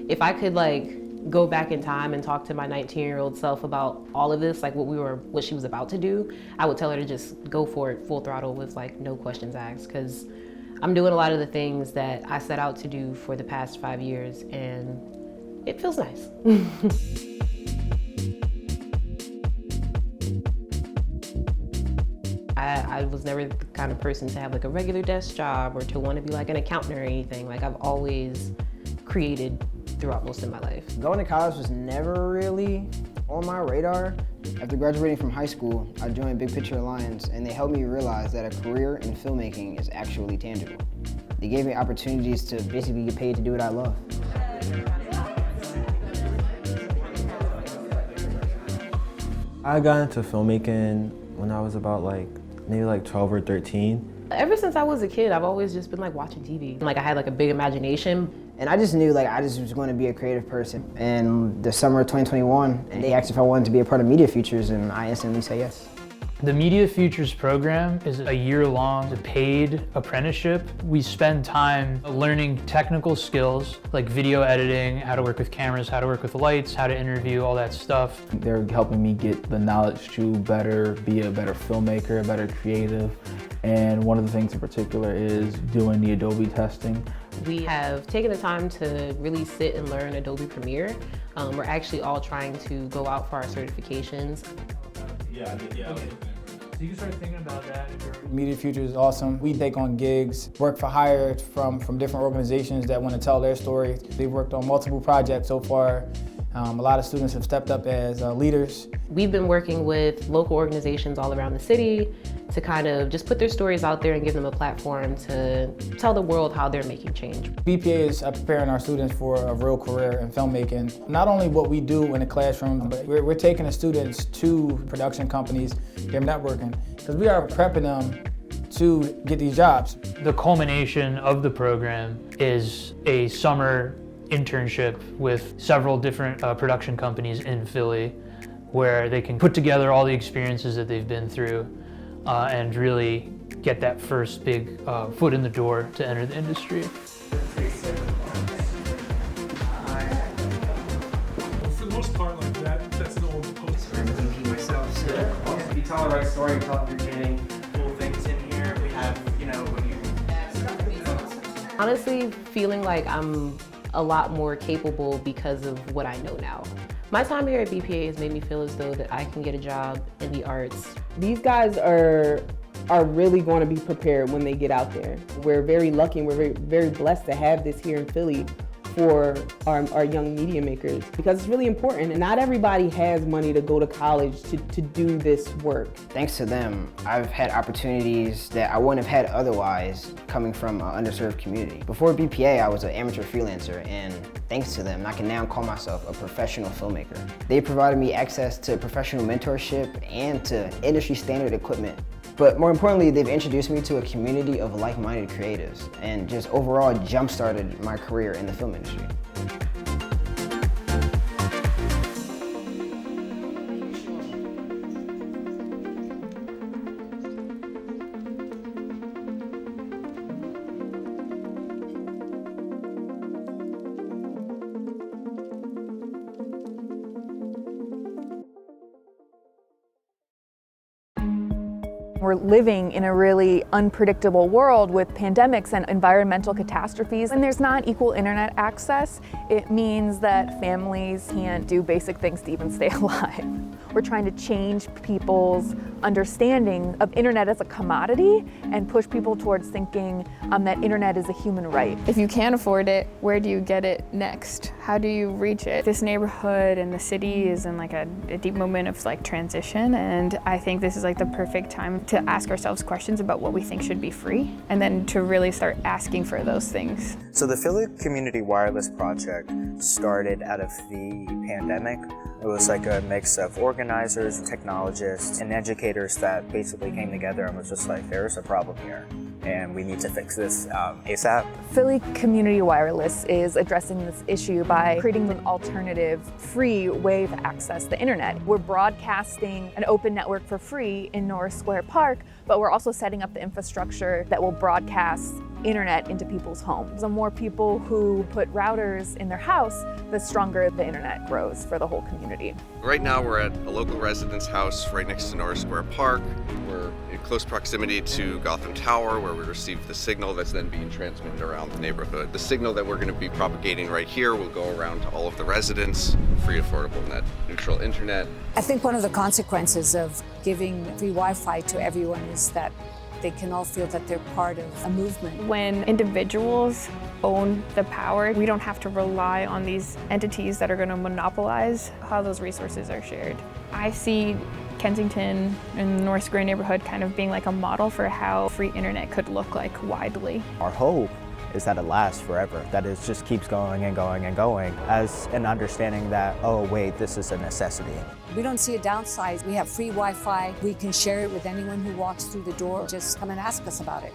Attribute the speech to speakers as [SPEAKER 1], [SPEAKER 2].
[SPEAKER 1] If I could like go back in time and talk to my 19-year-old self about all of this, like what she was about to do, I would tell her to just go for it full throttle with like no questions asked, because I'm doing a lot of the things that I set out to do for the past 5 years, and it feels nice. I was never the kind of person to have like a regular desk job or to want to be like an accountant or anything. Like I've always created throughout most of my life.
[SPEAKER 2] Going to college was never really on my radar. After graduating from high school, I joined Big Picture Alliance, and they helped me realize that a career in filmmaking is actually tangible. They gave me opportunities to basically get paid to do what I love.
[SPEAKER 3] I got into filmmaking when I was about maybe 12 or 13.
[SPEAKER 1] Ever since I was a kid, I've always just been like watching TV. Like I had like a big imagination.
[SPEAKER 2] And I just knew like I just was going to be a creative person. In the summer of 2021, they asked if I wanted to be a part of Media Futures, and I instantly said yes.
[SPEAKER 4] The Media Futures program is a year-long paid apprenticeship. We spend time learning technical skills like video editing, how to work with cameras, how to work with lights, how to interview, all that stuff.
[SPEAKER 5] They're helping me get the knowledge to be a better filmmaker, a better creative. And one of the things in particular is doing the Adobe testing.
[SPEAKER 1] We have taken the time to really sit and learn Adobe Premiere. We're actually all trying to go out for our certifications.
[SPEAKER 4] Yeah. Okay. So you can start thinking about that.
[SPEAKER 6] Media Futures is awesome. We take on gigs, work for hire from different organizations that want to tell their story. They've worked on multiple projects so far. A lot of students have stepped up as leaders.
[SPEAKER 1] We've been working with local organizations all around the city to kind of just put their stories out there and give them a platform to tell the world how they're making change.
[SPEAKER 6] BPA is preparing our students for a real career in filmmaking. Not only what we do in the classroom, but we're taking the students to production companies, they're networking, because we are prepping them to get these jobs.
[SPEAKER 4] The culmination of the program is a summer internship with several different production companies in Philly, where they can put together all the experiences that they've been through and really get that first big foot in the door to enter the industry.
[SPEAKER 7] For the most part, like that's an old poster.
[SPEAKER 8] If you tell the right story, you tell entertaining, cool things in here. We have, when you...
[SPEAKER 1] Honestly, feeling like I'm a lot more capable because of what I know now. My time here at BPA has made me feel as though that I can get a job in the arts.
[SPEAKER 9] These guys are really going to be prepared when they get out there. We're very lucky and we're very, very blessed to have this here in Philly for our young media makers, because it's really important, and not everybody has money to go to college to do this work.
[SPEAKER 2] Thanks to them, I've had opportunities that I wouldn't have had otherwise coming from an underserved community. Before BPA, I was an amateur freelancer, and thanks to them, I can now call myself a professional filmmaker. They provided me access to professional mentorship and to industry standard equipment. But more importantly, they've introduced me to a community of like-minded creatives and just overall jump-started my career in the film industry.
[SPEAKER 10] We're living in a really unpredictable world with pandemics and environmental catastrophes. When there's not equal internet access, it means that families can't do basic things to even stay alive. We're trying to change people's understanding of internet as a commodity and push people towards thinking that internet is a human right.
[SPEAKER 11] If you can't afford it, where do you get it next? How do you reach it? This neighborhood and the city is in like a deep moment of like transition, and I think this is like the perfect time to ask ourselves questions about what we think should be free, and then to really start asking for those things.
[SPEAKER 8] So the Philly Community Wireless Project started out of the pandemic. It was like a mix of organizers, technologists, and educators that basically came together and was just like, there's a problem here, and we need to fix this ASAP.
[SPEAKER 10] Philly Community Wireless is addressing this issue by creating an alternative, free way of access the internet. We're broadcasting an open network for free in Norris Square Park, but we're also setting up the infrastructure that will broadcast internet into people's homes. The more people who put routers in their house, the stronger the internet grows for the whole community.
[SPEAKER 12] Right now we're at a local residence house right next to Norris Square Park. We're in close proximity to Gotham Tower, where we receive the signal that's then being transmitted around the neighborhood. The signal that we're going to be propagating right here will go around to all of the residents, free, affordable, net neutral internet.
[SPEAKER 13] I think one of the consequences of giving free Wi-Fi to everyone is that they can all feel that they're part of a movement.
[SPEAKER 11] When individuals own the power, we don't have to rely on these entities that are going to monopolize how those resources are shared. I see Kensington and the North Square neighborhood kind of being like a model for how free internet could look like widely.
[SPEAKER 8] Our hope is that it lasts forever, that it just keeps going and going and going, as an understanding that, oh wait, this is a necessity.
[SPEAKER 13] We don't see a downside. We have free Wi-Fi. We can share it with anyone who walks through the door. Just come and ask us about it.